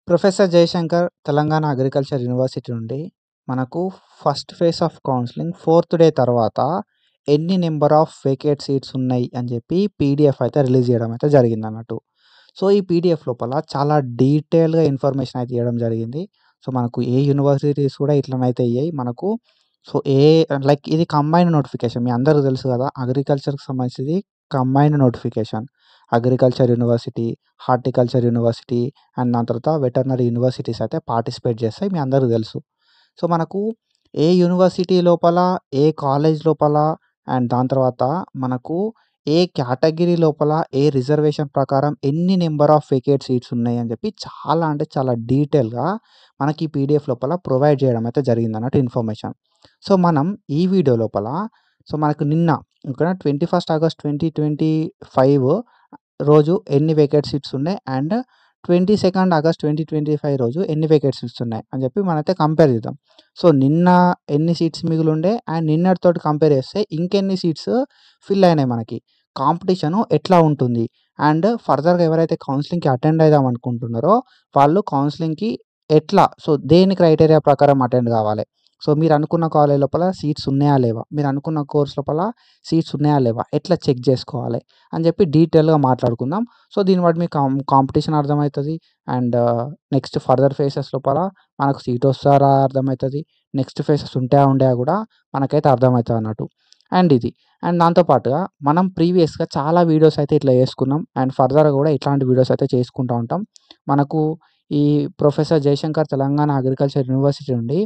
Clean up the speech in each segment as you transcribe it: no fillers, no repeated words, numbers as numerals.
Professor Jayashankar Telangana agriculture university నుండి మనకు first phase of counselling fourth day తర్వాత ఎన్ని నెంబర్ ఆఫ్ వేకేట్ సీట్స్ ఉన్నాయి అని చెప్పి పీడిఎఫ్ అయితే రిలీజ్ చేయడం అయితే జరిగింది అన్నట్టు. సో ఈ పీడిఎఫ్ లోపల చాలా డీటెయిల్గా ఇన్ఫర్మేషన్ అయితే ఇవ్వడం జరిగింది. సో మనకు ఏ యూనివర్సిటీస్ కూడా ఇట్లనైతే అయ్యాయి మనకు. సో లైక్ ఇది కంబైన్డ్ నోటిఫికేషన్, మీ అందరికీ తెలుసు కదా, అగ్రికల్చర్కి సంబంధించింది combined notification. Agriculture university, horticulture university and దాని తర్వాత వెటర్నరీ యూనివర్సిటీస్ అయితే పార్టిసిపేట్ చేస్తాయి, మీ అందరికీ తెలుసు. సో మనకు ఏ యూనివర్సిటీ లోపల, ఏ కాలేజ్ లోపల అండ్ దాని తర్వాత మనకు ఏ కేటగిరీ లోపల ఏ రిజర్వేషన్ ప్రకారం ఎన్ని నెంబర్ ఆఫ్ వేకేట్ సీట్స్ ఉన్నాయి అని చెప్పి చాలా అంటే చాలా డీటెయిల్గా మనకి ఈ పీడిఎఫ్ లోపల ప్రొవైడ్ చేయడం అయితే జరిగింది అన్నట్టు ఇన్ఫర్మేషన్. సో మనం ఈ వీడియో లోపల సో మనకు నిన్న ఓకేనా 21 ఆగస్ట్ 2025 రోజు ఎన్ని వేకేట్ సీట్స్ ఉన్నాయి అండ్ 22 ఆగస్ట్ 2025 రోజు ఎన్ని వేకేట్ సీట్స్ ఉన్నాయి అని చెప్పి మనమైతే కంపేర్ చేద్దాం. సో నిన్న ఎన్ని సీట్స్ మిగిలి ఉండే అండ్ నిన్నటితోటి కంపేర్ చేస్తే ఇంకెన్ని సీట్స్ ఫిల్ అయినాయి, మనకి కాంపిటీషను ఎట్లా ఉంటుంది అండ్ ఫర్దర్గా ఎవరైతే కౌన్సిలింగ్కి అటెండ్ అవుదాం అనుకుంటున్నారో వాళ్ళు కౌన్సిలింగ్కి ఎట్లా, సో దేని క్రైటీరియా ప్రకారం అటెండ్ కావాలి, సో మీరు అనుకున్న కాలేజ్ లోపల సీట్స్ ఉన్నాయా లేవా, మీరు అనుకున్న కోర్స్ లోపల సీట్స్ ఉన్నాయా లేవా, ఎట్లా చెక్ చేసుకోవాలి అని చెప్పి డీటెయిల్గా మాట్లాడుకుందాం. సో దీన్ని బట్టి మీకు కాంపిటీషన్ అర్థమవుతుంది అండ్ నెక్స్ట్ ఫర్దర్ ఫేసెస్ లోపల మనకు సీట్ వస్తారా అర్థమవుతుంది, నెక్స్ట్ ఫేసెస్ ఉంటాయా ఉండయా కూడా మనకైతే అర్థమవుతుంది అన్నట్టు. అండ్ ఇది అండ్ దాంతోపాటుగా మనం ప్రీవియస్గా చాలా వీడియోస్ అయితే ఇట్లా చేసుకున్నాం అండ్ ఫర్దర్గా కూడా ఇట్లాంటి వీడియోస్ అయితే చేసుకుంటూ ఉంటాం. మనకు ఈ professor Jayashankar Telangana agriculture university నుండి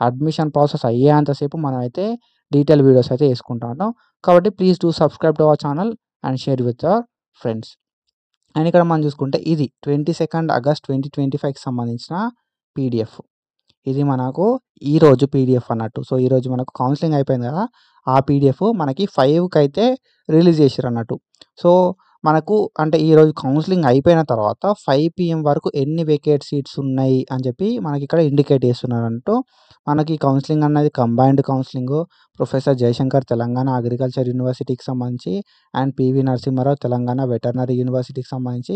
అడ్మిషన్ ప్రాసెస్ అయ్యేంతసేపు మనం అయితే డీటెయిల్ వీడియోస్ అయితే వేసుకుంటా ఉంటాం. కాబట్టి please do subscribe to our channel and share with our friends. And ఇక్కడ మనం చూసుకుంటే ఇది 22 ఆగస్ట్ 2025కి సంబంధించిన పీడిఎఫ్. ఇది మనకు ఈరోజు పీడిఎఫ్ అన్నట్టు. సో ఈరోజు మనకు కౌన్సిలింగ్ అయిపోయింది కదా, ఆ పీడిఎఫ్ మనకి 5కి అయితే రిలీజ్ చేసారు అన్నట్టు. సో మనకు అంటే ఈరోజు కౌన్సిలింగ్ అయిపోయిన తర్వాత 5 PM వరకు ఎన్ని వేకేట్ సీట్స్ ఉన్నాయి అని చెప్పి మనకి ఇక్కడ ఇండికేట్ చేస్తున్నారు అన్నట్టు. మనకి కౌన్సిలింగ్ అన్నది combined counselling, professor Jayashankar Telangana agriculture యూనివర్సిటీకి సంబంధించి అండ్ పివి నరసింహారావు తెలంగాణ వెటర్నరీ యూనివర్సిటీకి సంబంధించి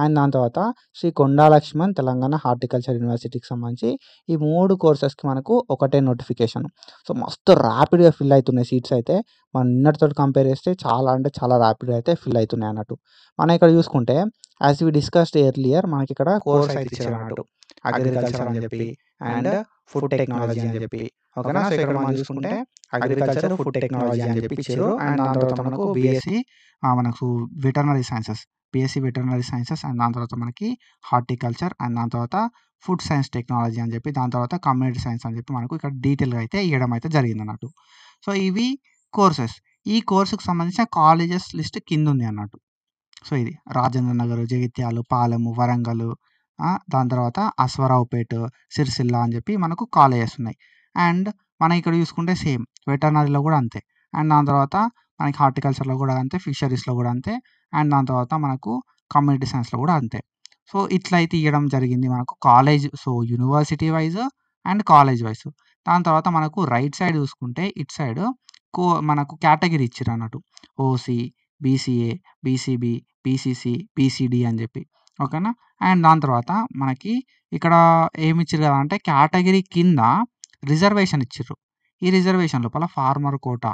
అండ్ దాని తర్వాత శ్రీ కొండా లక్ష్మణ్ తెలంగాణ హార్టికల్చర్ యూనివర్సిటీకి సంబంధించి ఈ 3 కోర్సెస్కి మనకు ఒకటే నోటిఫికేషన్. సో మస్తు ర్యాపిడ్గా ఫిల్ అవుతున్నాయి సీట్స్ అయితే, మనం నిన్నటితో కంపేర్ చేస్తే చాలా అంటే చాలా ర్యాపిడ్గా అయితే ఫిల్ అవుతున్నాయి అన్నట్టు. మనం ఇక్కడ చూసుకుంటే యాజ్ వి డిస్కస్డ్ ఎర్లియర్ మనకి ఇక్కడ కోర్స్ అయితే ఇచ్చారు అన్నట్టు, అగ్రికల్చర్ అని చెప్పి అండ్ ఫుడ్ టెక్నాలజీ అని చెప్పి. ఓకేనా, సో ఇక్కడ మనం చూసుకుంటే అగ్రికల్చర్ ఫుడ్ టెక్నాలజీ అని చెప్పి ఇచ్చారు అండ్ దాని తర్వాత మనకు బీఎస్సీ మనకు veterinary sciences, BSc veterinary sciences and దాని తర్వాత మనకి హార్టికల్చర్ అండ్ దాని తర్వాత ఫుడ్ సైన్స్ టెక్నాలజీ అని చెప్పి దాని తర్వాత కమ్యూనిటీ సైన్స్ అని చెప్పి మనకు ఇక్కడ డీటెయిల్గా అయితే ఇవ్వడం అయితే జరిగింది అన్నట్టు. సో ఇవి కోర్సెస్. ఈ కోర్సుకు సంబంధించిన కాలేజెస్ లిస్ట్ కింద ఉంది అన్నట్టు. సో ఇది రాజేంద్ర నగర్, జగిత్యాలు, పాలెము, వరంగల్, దాని తర్వాత అశ్వారావుపేట, సిరిసిల్ల అని చెప్పి మనకు కాలేజెస్ ఉన్నాయి. అండ్ మనం ఇక్కడ చూసుకుంటే సేమ్ వెటర్నరీలో కూడా అంతే అండ్ దాని తర్వాత మనకి హార్టికల్చర్లో కూడా అంతే, ఫిషరీస్లో కూడా అంతే అండ్ దాని తర్వాత మనకు కమ్యూనిటీ సైన్స్లో కూడా అంతే. సో ఇట్లా అయితే ఇవ్వడం జరిగింది మనకు college, so university wise and college wise. దాని తర్వాత మనకు రైట్ సైడ్ చూసుకుంటే ఇటు సైడ్ మనకు కేటగిరీ ఇచ్చారు అన్నట్టు, OC, BCA, BCB, BCC, BCD అని చెప్పి. ఓకేనా, అండ్ దాని తర్వాత మనకి ఇక్కడ ఏమి ఇచ్చారు కదా అంటే కేటగిరీ కింద రిజర్వేషన్ ఇచ్చారు. ఈ రిజర్వేషన్ లోపల farmer quota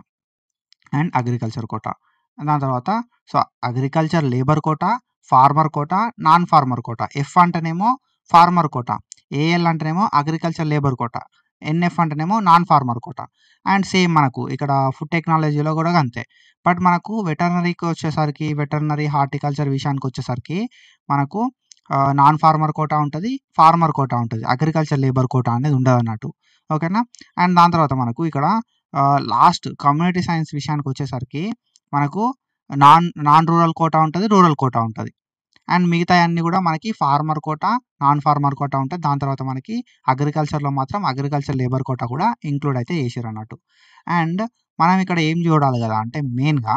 and agriculture quota, దాని తర్వాత so agriculture labour quota, farmer quota, non farmer quota. F అంటేనేమో ఫార్మర్ కోటా, ఏఎల్ అంటేనేమో అగ్రికల్చర్ లేబర్ కోటా, ఎన్ఎఫ్ అంటేనేమో non farmer quota. And same మనకు ఇక్కడ ఫుడ్ టెక్నాలజీలో కూడా అంతే. బట్ మనకు వెటర్నరీకి వచ్చేసరికి, వెటర్నరీ హార్టికల్చర్ విషయానికి వచ్చేసరికి మనకు నాన్ ఫార్మర్ కోటా ఉంటుంది, ఫార్మర్ కోటా ఉంటుంది, అగ్రికల్చర్ లేబర్ కోటా అనేది ఉండదు అన్నట్టు. ఓకేనా, అండ్ దాని తర్వాత మనకు ఇక్కడ లాస్ట్ కమ్యూనిటీ సైన్స్ విషయానికి వచ్చేసరికి మనకు నాన్ రూరల్ కోటా ఉంటుంది, రూరల్ కోటా ఉంటుంది అండ్ మిగతా అన్నీ కూడా మనకి farmer quota, non farmer quota ఉంటుంది. దాని తర్వాత మనకి అగ్రికల్చర్లో మాత్రం అగ్రికల్చర్ లేబర్ కోటా కూడా ఇంక్లూడ్ అయితే చేసారు అన్నట్టు. అండ్ మనం ఇక్కడ ఏం చూడాలి కదా అంటే మెయిన్గా,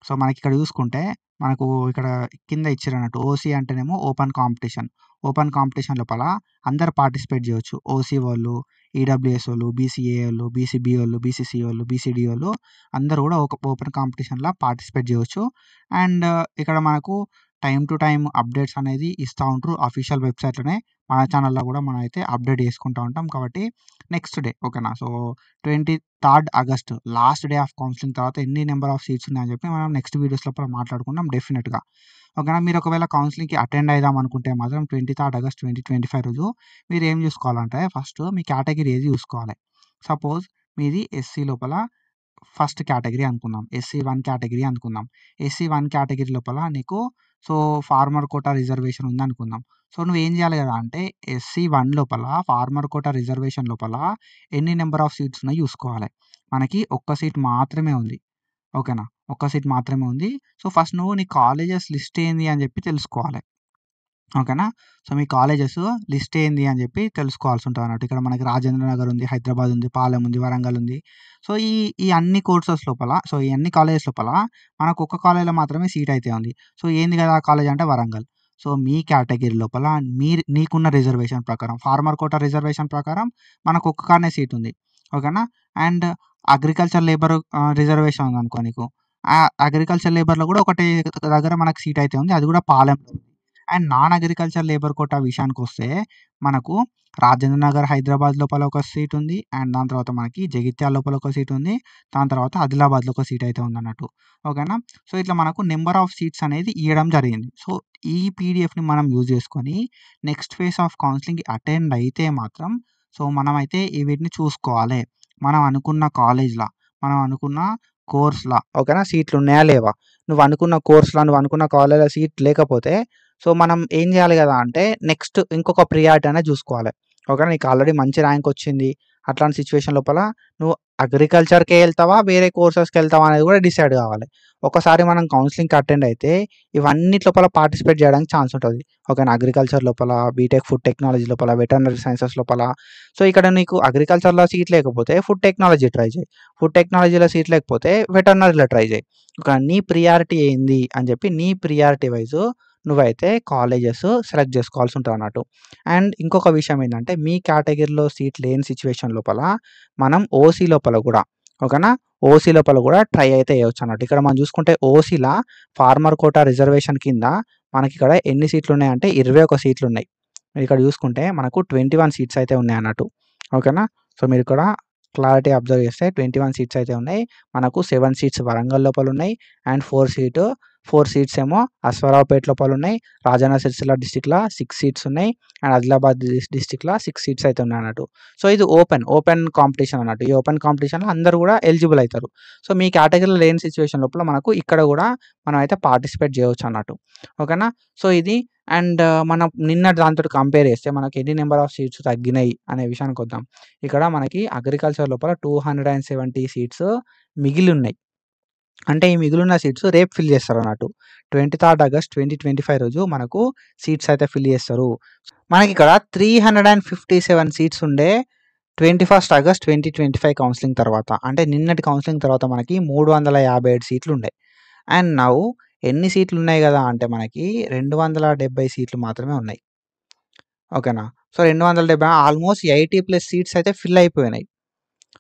సో మనకి ఇక్కడ చూసుకుంటే మనకు ఇక్కడ కింద ఇచ్చారు అన్నట్టు, ఓసీ అంటేనేమో ఓపెన్ కాంపిటీషన్. ఓపెన్ కాంపిటీషన్ లోపల అందరు పార్టిసిపేట్ చేయొచ్చు, ఓసీ వాళ్ళు, ఈడబ్ల్యూఎస్ వాళ్ళు, బీసీఏ వాళ్ళు, బీసీబీ వాళ్ళు, బీసీసీ వాళ్ళు, బీసీడీ వాళ్ళు అందరూ కూడా ఒక ఓపెన్ కాంపిటీషన్లో పార్టిసిపేట్ చేయవచ్చు. అండ్ ఇక్కడ మనకు టైమ్ టు టైమ్ అప్డేట్స్ అనేది ఇస్తూ ఉంటారు అఫీషియల్ వెబ్సైట్లోనే. మన ఛానల్లో కూడా మనం అయితే అప్డేట్ చేసుకుంటూ ఉంటాం. కాబట్టి నెక్స్ట్ డే ఓకేనా. So 23rd August last day of counselling తర్వాత ఎన్ని నెంబర్ ఆఫ్ సీట్స్ ఉన్నాయని చెప్పి మనం నెక్స్ట్ వీడియోస్ లోపల మాట్లాడుకుందాం డెఫినెట్గా. ఓకేనా. మీరు ఒకవేళ కౌన్సిలింగ్కి అటెండ్ అయిదాం అనుకుంటే మాత్రం 23rd August 2025 రోజు మీరు ఏం చూసుకోవాలంటే ఫస్ట్ మీ కేటగిరీ ఏది చూసుకోవాలి. సపోజ్ మీది ఎస్సీ లోపల ఫస్ట్ కేటగిరీ అనుకుందాం. SC1 కేటగిరీ అనుకుందాం. SC1 కేటగిరీ లోపల నీకు సో ఫార్మర్ కోటా రిజర్వేషన్ ఉందనుకుందాం. సో నువ్వేం చేయాలి కదా అంటే SC1 లోపల ఫార్మర్ కోటా రిజర్వేషన్ లోపల ఎన్ని నెంబర్ ఆఫ్ సీట్స్ ఉన్నాయో చూసుకోవాలి. మనకి ఒక్క సీట్ మాత్రమే ఉంది. ఓకేనా. ఒక్క సీట్ మాత్రమే ఉంది. సో ఫస్ట్ నువ్వు నీ కాలేజెస్ లిస్ట్ ఏంది అని చెప్పి తెలుసుకోవాలి. ఓకేనా. సో మీ కాలేజెస్ లిస్ట్ ఏంది అని చెప్పి తెలుసుకోవాల్సి ఉంటుంది అన్నట్టు. ఇక్కడ మనకి రాజేంద్ర నగర్ ఉంది, హైదరాబాద్ ఉంది, పాలెం ఉంది, వరంగల్ ఉంది. సో ఈ ఈ అన్ని కోర్సెస్ లోపల సో ఈ అన్ని కాలేజెస్ లోపల మనకు ఒక్క కాలేజ్లో మాత్రమే సీట్ అయితే ఉంది. సో ఏంది కదా ఆ కాలేజ్ అంటే వరంగల్. సో మీ కేటగిరీ లోపల నీకున్న రిజర్వేషన్ ప్రకారం ఫార్మర్ కోటా రిజర్వేషన్ ప్రకారం మనకు ఒక్క కాడనే సీట్ ఉంది. ఓకేనా. అండ్ అగ్రికల్చర్ లేబర్ రిజర్వేషన్ ఉందనుకో నీకు. ఆ అగ్రికల్చర్ లేబర్లో కూడా ఒకటి దగ్గర మనకు సీట్ అయితే ఉంది. అది కూడా పాలెంలో ఉంది. And non agriculture labour quota విషయానికొస్తే మనకు రాజేంద్ర నగర్ హైదరాబాద్ లోపల ఒక సీట్ ఉంది. అండ్ దాని తర్వాత మనకి జగిత్యాల లోపల ఒక సీట్ ఉంది. దాని తర్వాత ఆదిలాబాద్లో ఒక సీట్ అయితే ఉందన్నట్టు. ఓకేనా. సో ఇట్లా మనకు నెంబర్ ఆఫ్ సీట్స్ అనేది ఇవ్వడం జరిగింది. సో ఈ పీడిఎఫ్ని మనం యూజ్ చేసుకొని నెక్స్ట్ ఫేజ్ ఆఫ్ కౌన్సిలింగ్కి అటెండ్ అయితే మాత్రం సో మనమైతే వీటిని చూసుకోవాలి. మనం అనుకున్న కాలేజ్లా మనం అనుకున్న కోర్స్లా ఓకేనా సీట్లు ఉన్నాయా లేవా. నువ్వు అనుకున్న కోర్స్లా నువ్వు అనుకున్న కాలేజ్లో సీట్ లేకపోతే సో మనం ఏం చేయాలి కదా అంటే నెక్స్ట్ ఇంకొక ప్రియారిటీ అనేది చూసుకోవాలి. ఓకేనా. నీకు ఆల్రెడీ మంచి ర్యాంక్ వచ్చింది. అట్లాంటి సిచ్యువేషన్ లోపల నువ్వు అగ్రికల్చర్కే వెళ్తావా వేరే కోర్సెస్కి వెళ్తావా అనేది కూడా డిసైడ్ కావాలి. ఒకసారి మనం కౌన్సిలింగ్కి అటెండ్ అయితే ఇవన్నిటి లోపల పార్టిసిపేట్ చేయడానికి ఛాన్స్ ఉంటుంది. ఓకేనా. అగ్రికల్చర్ లోపల, బీటెక్ ఫుడ్ టెక్నాలజీ లోపల, వెటర్నరీ సైన్సెస్ లోపల. సో ఇక్కడ నీకు అగ్రికల్చర్లో సీట్ లేకపోతే ఫుడ్ టెక్నాలజీ ట్రై చేయి. ఫుడ్ టెక్నాలజీలో సీట్ లేకపోతే వెటర్నరీలో ట్రై చేయి. ఒక నీ ప్రియారిటీ ఏంది అని చెప్పి నీ ప్రియారిటీ వైజ్ నువ్వైతే కాలేజెస్ సెలెక్ట్ చేసుకోవాల్సి ఉంటుంది అన్నట్టు. అండ్ ఇంకొక విషయం ఏంటంటే మీ కేటగిరీలో సీట్ లేని సిచ్యువేషన్ లోపల మనం ఓసీ లోపల కూడా ఓకేనా ఓసీ లోపల కూడా ట్రై అయితే వేయవచ్చు అన్నట్టు. ఇక్కడ మనం చూసుకుంటే ఓసీలా ఫార్మర్ కోటా రిజర్వేషన్ కింద మనకి ఇక్కడ ఎన్ని సీట్లు ఉన్నాయంటే 21 సీట్లు ఉన్నాయి. మీరు ఇక్కడ చూసుకుంటే మనకు 21 సీట్స్ అయితే ఉన్నాయి అన్నట్టు. ఓకేనా. సో మీరు ఇక్కడ క్లారిటీ అబ్జర్వ్ చేస్తే 21 సీట్స్ అయితే ఉన్నాయి. మనకు 7 సీట్స్ వరంగల్ లోపల ఉన్నాయి. అండ్ 4 సీట్స్ ఏమో అశ్వారావుపేట లోపల ఉన్నాయి. రాజన్న సిరిసిల్ల డిస్టిక్లో 6 సీట్స్ ఉన్నాయి. అండ్ ఆదిలాబాద్ డిస్టిక్లో 6 సీట్స్ అయితే ఉన్నాయి అన్నట్టు. సో ఇది ఓపెన్ కాంపిటీషన్ అన్నట్టు. ఈ ఓపెన్ కాంపిటీషన్లో అందరూ కూడా ఎలిజిబుల్ అవుతారు. సో మీ కేటగిరీలో లేని సిచ్యువేషన్ లోపల మనకు ఇక్కడ కూడా మనం అయితే పార్టిసిపేట్ చేయవచ్చు అన్నట్టు. ఓకేనా. సో ఇది అండ్ మనం నిన్న దాంతో కంపేర్ చేస్తే మనకి ఎన్ని నెంబర్ ఆఫ్ సీట్స్ తగ్గినాయి అనే విషయానికి వద్దాం. ఇక్కడ మనకి అగ్రికల్చర్ లోపల 270 సీట్స్ మిగిలి ఉన్నాయి. అంటే ఈ మిగిలిన సీట్స్ రేపు ఫిల్ చేస్తారు అన్నట్టు. 23rd August 2025 రోజు మనకు సీట్స్ అయితే ఫిల్ చేస్తారు. మనకి ఇక్కడ 357 సీట్స్ ఉండే 21st August 2025 కౌన్సిలింగ్ తర్వాత అంటే నిన్నటి కౌన్సిలింగ్ తర్వాత మనకి 357 సీట్లు ఉండే. అండ్ నౌ ఎన్ని సీట్లు ఉన్నాయి కదా అంటే మనకి 270 సీట్లు మాత్రమే ఉన్నాయి. ఓకేనా. సో 270 ఆల్మోస్ట్ 80+ సీట్స్ అయితే ఫిల్ అయిపోయినాయి.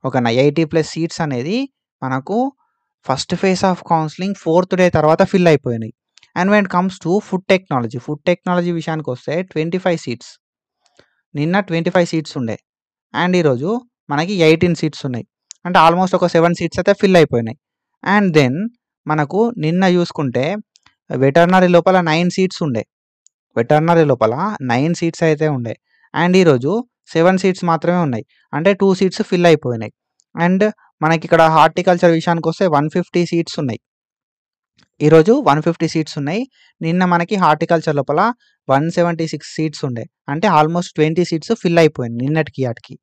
ఓకేనా. 80+ సీట్స్ అనేది మనకు first phase of counselling 4th day తర్వాత ఫిల్ అయిపోయినాయి. And when it comes to food technology విషయానికి వస్తే 25 సీట్స్. నిన్న 25 సీట్స్ ఉండే. అండ్ ఈరోజు మనకి 18 సీట్స్ ఉన్నాయి. అంటే ఆల్మోస్ట్ ఒక 7 సీట్స్ అయితే ఫిల్ అయిపోయినాయి. అండ్ దెన్ మనకు నిన్న చూసుకుంటే వెటర్నరీ లోపల 9 సీట్స్ ఉండే. 9 సీట్స్ అయితే ఉండే. అండ్ ఈరోజు 7 సీట్స్ మాత్రమే ఉన్నాయి. అంటే 2 సీట్స్ ఫిల్ అయిపోయినాయి. అండ్ మనకి ఇక్కడ హార్టికల్చర్ విషయానికి వస్తే 150 సీట్స్ ఉన్నాయి. ఈరోజు 150 సీట్స్ ఉన్నాయి. నిన్న మనకి హార్టికల్చర్ లోపల 176 సీట్స్ ఉండే. అంటే ఆల్మోస్ట్ 20 సీట్స్ ఫిల్ అయిపోయింది నిన్నటికి వాటికి.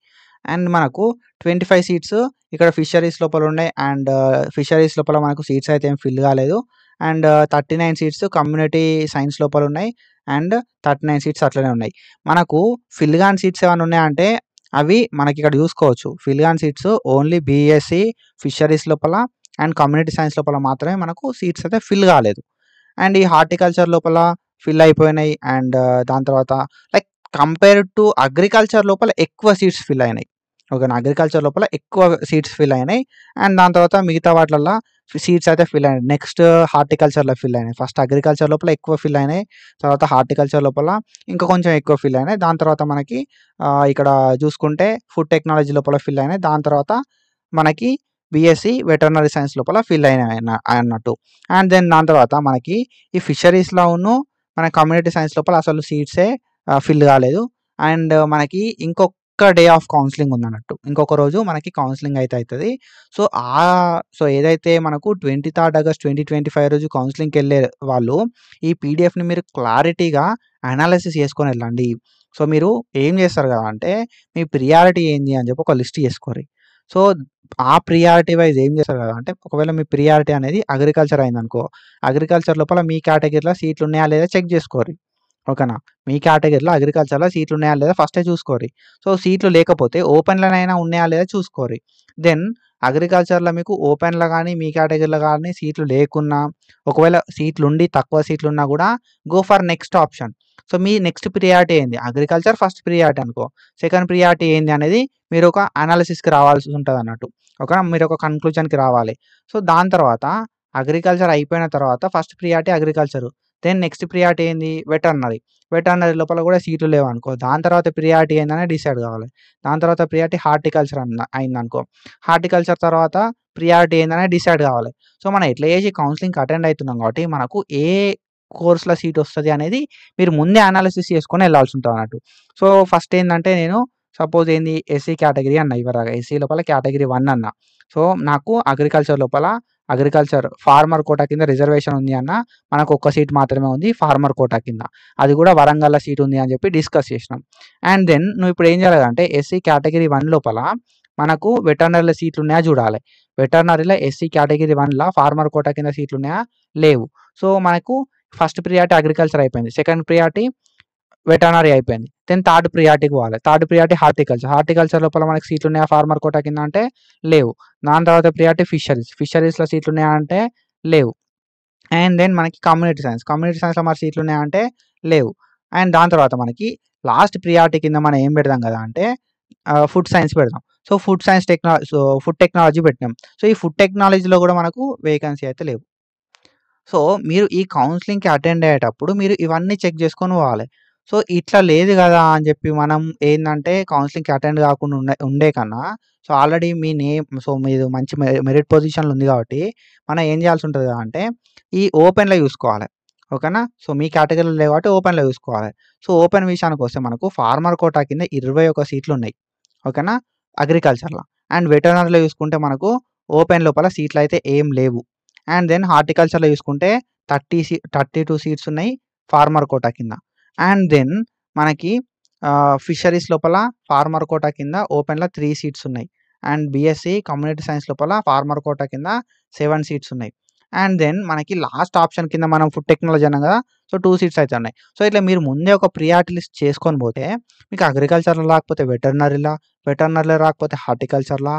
అండ్ మనకు 25 సీట్స్ ఇక్కడ ఫిషరీస్ లోపల ఉన్నాయి. అండ్ ఫిషరీస్ లోపల మనకు సీట్స్ అయితే ఏం ఫిల్ కాలేదు. అండ్ 39 సీట్స్ కమ్యూనిటీ సైన్స్ లోపల ఉన్నాయి. అండ్ 39 సీట్స్ అట్లనే ఉన్నాయి. మనకు ఫిల్ కాని సీట్స్ ఏమైనా ఉన్నాయంటే అవి మనకి ఇక్కడ చూసుకోవచ్చు. ఫిల్ కాని సీట్స్ ఓన్లీ బీఎస్సీ ఫిషరీస్ లోపల అండ్ కమ్యూనిటీ సైన్స్ లోపల మాత్రమే మనకు సీట్స్ అయితే ఫిల్ కాలేదు. అండ్ ఈ హార్టికల్చర్ లోపల ఫిల్ అయిపోయినాయి. అండ్ దాని తర్వాత లైక్ కంపేర్డ్ టు అగ్రికల్చర్ లోపల ఎక్కువ సీట్స్ ఫిల్ అయినాయి. ఓకేనా. అగ్రికల్చర్ లోపల ఎక్కువ సీట్స్ ఫిల్ అయినాయి. అండ్ దాని తర్వాత మిగతా వాటిల్లో సీట్స్ అయితే ఫిల్ అయినాయి. నెక్స్ట్ హార్టికల్చర్‌లో ఫిల్ అయినాయి. ఫస్ట్ అగ్రికల్చర్ లోపల ఎక్కువ ఫిల్ అయినాయి. తర్వాత హార్టికల్చర్ లోపల ఇంకా కొంచెం ఎక్కువ ఫిల్ అయినాయి. దాని తర్వాత మనకి ఇక్కడ చూసుకుంటే ఫుడ్ టెక్నాలజీ లోపల ఫిల్ అయినాయి. దాని తర్వాత మనకి బీఎస్సీ వెటర్నరీ సైన్స్ లోపల ఫిల్ అయినాయి అన్నట్టు. అండ్ దెన్ దాని తర్వాత మనకి ఈ ఫిషరీస్‌లోను మన కమ్యూనిటీ సైన్స్ లోపల అసలు సీట్సే ఫిల్ కాలేదు. అండ్ మనకి ఇంకొక డే ఆఫ్ కౌన్సెలింగ్ ఉందన్నట్టు. ఇంకొక రోజు మనకి కౌన్సెలింగ్ అయితే అయితది. సో, సో, ఏదైతే మనకు 23 ఆగస్ట్ 2025 రోజు కౌన్సెలింగ్‌కెళ్ళే వాళ్ళు ఈ పీడీఎఫ్‌ని మీరు క్లారిటీగా అనాలిసిస్ చేసుకొని ఎళ్ళండి. సో, మీరు ఏం చేస్తారు కదా అంటే మీ ప్రియారిటీ ఏంది అని చెప్పి ఒక లిస్ట్ చేసుకోరి. సో, ఆ ప్రియారిటీ వైస్ ఏం చేస్తారు కదా అంటే ఒకవేళ మీ ప్రియారిటీ అనేది అగ్రికల్చర్ అయిందనుకో, అగ్రికల్చర్ లోపల మీ కేటగిరీలో సీట్లు ఉన్నాయా లేదా చెక్ చేసుకోరి. ఓకేనా? మీ కేటగిరీలో అగ్రికల్చర్‌లో సీట్లు ఉన్నాయా లేదా ఫస్టే చూసుకోరి. సో, సీట్లు లేకపోతే ఓపెన్‌లోనైనా ఉన్నాయా లేదా చూసుకోరి. దెన్ అగ్రికల్చర్‌లో మీకు ఓపెన్‌లో గాని, మీ కేటగిరీలో గాని సీట్లు లేకున్నా, ఒకవేళ సీట్లుండి తక్కువ సీట్లున్నా గూడా go for next option. So, me next priority ఏంది? అగ్రికల్చర్ ఫస్ట్ ప్రియారిటీ అనుకో. సెకండ్ ప్రియారిటీ ఏంది అనేది మీరు ఒక అనాలిసిస్‌కి రావాల్సి ఉంటదన్నట్టు. ఓకేనా? మీరొక కన్‌క్లూజన్‌కి రావాలి. సో, దాని తర్వాత అగ్రికల్చర్ అయిపోయిన తర్వాత first priority agriculture. Then next priority ఏంది? వెటర్నరీ. వెటర్నరీ లోపల గూడా సీట్లు లేవనుకో, దాని తర్వాత ప్రియారిటీ ఏందని డిసైడ్ గావాలి. దాని తర్వాత ప్రియారిటీ హార్టికల్చర్ అయిందనుకో, హార్టికల్చర్ తర్వాత ప్రియారిటీ ఏందని డిసైడ్ గావాలి. సో, మనం ఎట్లా చేసి కౌన్సెలింగ్‌కి అటెండ్ అయితున్నాం కాబట్టి, మనకు ఏ కోర్స్‌లో సీట్ వస్తది అనేది మీరు ముందే అనాలిసిస్ చేసుకొని ఎళ్ళాల్సి ఉంటదన్నట్టు. సో, ఫస్ట్ ఏందంటే నేను సపోజ్ ఏంది ఎస్సీ కేటగిరీ అన్నా ఇప్పటిదాకా. ఎస్సీ లోపల కేటగిరీ 1 అన్నా. సో, నాకు అగ్రికల్చర్ లోపల అగ్రికల్చర్ ఫార్మర్ కోటా కింద రిజర్వేషన్ ఉంది అన్నా. మనకు ఒక్క సీట్ మాత్రమే ఉంది ఫార్మర్ కోటా కింద. అది కూడా వరంగల్‌లో సీట్ ఉంది అని చెప్పి డిస్కస్ చేసినాం. అండ్ దెన్ నువ్వు ఇప్పుడు ఏం చేయాలంటే ఎస్సీ కేటగిరీ 1 లోపల మనకు వెటర్నరీలో సీట్లు ఉన్నాయా చూడాలి. వెటర్నరీలో ఎస్సీ కేటగిరీ 1ల ఫార్మర్ కోటా కింద సీట్లు ఉన్నాయా? లేవు. సో, మనకు ఫస్ట్ ప్రియారిటీ అగ్రికల్చర్ అయిపోయింది. సెకండ్ ప్రియారిటీ వెటర్నరీ అయిపోయింది. దెన్ థర్డ్ ప్రియారిటీకి పోవాలి. Third priority horticulture. హార్టికల్చర్ లోపల మనకు సీట్లు ఉన్నాయా ఫార్మర్ కోటా కింద అంటే లేవు. దాని తర్వాత ప్రియారిటీ ఫిషరీస్. ఫిషరీస్‌లో సీట్లు ఉన్నాయా అంటే లేవు. అండ్ దెన్ మనకి కమ్యూనిటీ సైన్స్. కమ్యూనిటీ సైన్స్‌లో మరి సీట్లు ఉన్నాయా అంటే లేవు. అండ్ దాని తర్వాత మనకి లాస్ట్ ప్రియారిటీ కింద మనం ఏం పెడదాం కదా అంటే ఫుడ్ సైన్స్ పెడదాం. సో, ఫుడ్ టెక్నాలజీ పెట్టినాం. సో, ఈ ఫుడ్ టెక్నాలజీలో కూడా మనకు వేకెన్సీ అయితే లేవు. సో, మీరు ఈ కౌన్సెలింగ్‌కి అటెండ్ అయ్యేటప్పుడు మీరు ఇవన్నీ చెక్ చేసుకొని పోవాలి. సో, ఇట్లా లేదు గదా అని చెప్పి మనం ఏందంటే కౌన్సెలింగ్‌కి అటెండ్ కాకుండా ఉండే కన్నా సో, ఆల్రెడీ మీ నేమ్ సో, మీది మంచి మెరిట్ పొజిషన్‌లో ఉంది కాబట్టి మనం ఏం చేయాల్సి ఉంటది అంటే ఈ ఓపెన్‌లో చూసుకోవాలి. ఓకేనా? సో, మీ కేటగిరీలో లేవు కాబట్టి ఓపెన్‌లో చూసుకోవాలి. సో, ఓపెన్ విషయానికొస్తే మనకు ఫార్మర్ కోటా కింద 21 సీట్లున్నాయి. ఓకేనా? అగ్రికల్చర్‌ల. అండ్ వెటర్నరీలో చూసుకుంటే మనకు ఓపెన్ లోపల సీట్లయితే ఏం లేవు. అండ్ దెన్ హార్టికల్చర్‌లో చూసుకుంటే 32 సీట్స్ ఉన్నాయి ఫార్మర్ కోటా కింద. అండ్ దెన్ మనకి ఫిషరీస్ లోపల ఫార్మర్ కోటా కింద ఓపెన్‌లో 3 సీట్స్ ఉన్నాయి. అండ్ బీఎస్సీ కమ్యూనిటీ సైన్స్ లోపల ఫార్మర్ కోటా కింద 7 సీట్స్ ఉన్నాయి. అండ్ దెన్ మనకి లాస్ట్ ఆప్షన్ కింద మనం ఫుడ్ టెక్నాలజీ అన్నాం గదా! సో, 2 సీట్స్ అయితే ఉన్నాయి. సో, ఇట్లా మీరు ముందే ఒక ప్రియారిటీ లిస్ట్ చేసుకొని పోతే మీకు అగ్రికల్చర్‌లో రాకపోతే వెటర్నరీలో రాకపోతే హార్టికల్చర్‌లో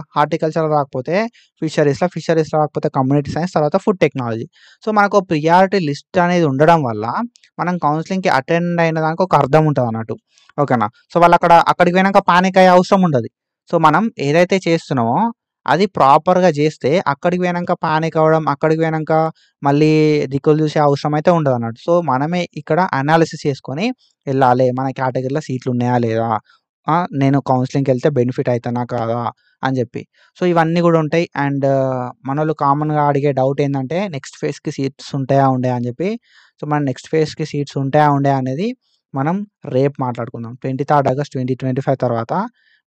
రాకపోతే ఫిషరీస్‌లో రాకపోతే కమ్యూనిటీ సైన్స్, తర్వాత ఫుడ్ టెక్నాలజీ. సో, మనకు ప్రియారిటీ లిస్ట్ అనేది ఉండడం వల్ల మనం కౌన్సెలింగ్‌కి అటెండ్ అయిన దానికి ఒక అర్థం ఉంటదన్నట్టు. ఓకేనా? సో, అక్కడికి పోయినాక పానిక్ అయ్యే అవసరం ఉండదు. సో, మనం ఏదైతే చేస్తున్నామో అది ప్రాపర్‌గా చేస్తే అక్కడికి పోయినాక పానిక్ అవ్వడం, అక్కడికి పోయినాక మళ్ళీ దిక్కులు చూసే అవసరం అయితే ఉండదన్నట్టు. సో, మనమే ఇక్కడ అనాలిసిస్ చేసుకొని ఎళ్ళాలి. మన కేటగిరీలో సీట్లు ఉన్నాయా లేదా? నేను కౌన్సెలింగ్‌కెళ్తే బెనిఫిట్ అయితానా కాదా? అని జెప్పి. సో, ఇవన్నీ గూడా ఉంటాయి. అండ్ మనోళ్ళు కామన్‌గా అడిగే డౌట్ ఏందంటే నెక్స్ట్ ఫేజ్‌కి సీట్స్ ఉంటాయా? ఉండయా? అని జెప్పి. సో, మన నెక్స్ట్ ఫేజ్‌కి సీట్స్ ఉంటాయా? ఉండయా? అనేది మనం రేపు మాట్లాడుకుందాం. 23 ఆగస్ట్ 2025 తర్వాత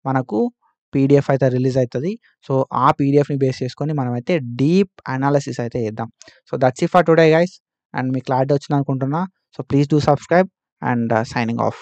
మనకు పీడీఎఫ్ అయితే రిలీజ్ అయితది. సో, ఆ పీడీఎఫ్‌ని బేస్ చేసుకొని మనమైతే డీప్ అనాలిసిస్ అయితే చేద్దాం. So, that's it for today guys. And మీకు క్లారిటీ వచ్చిందనుకుంటున్నా. So, please do subscribe and signing of.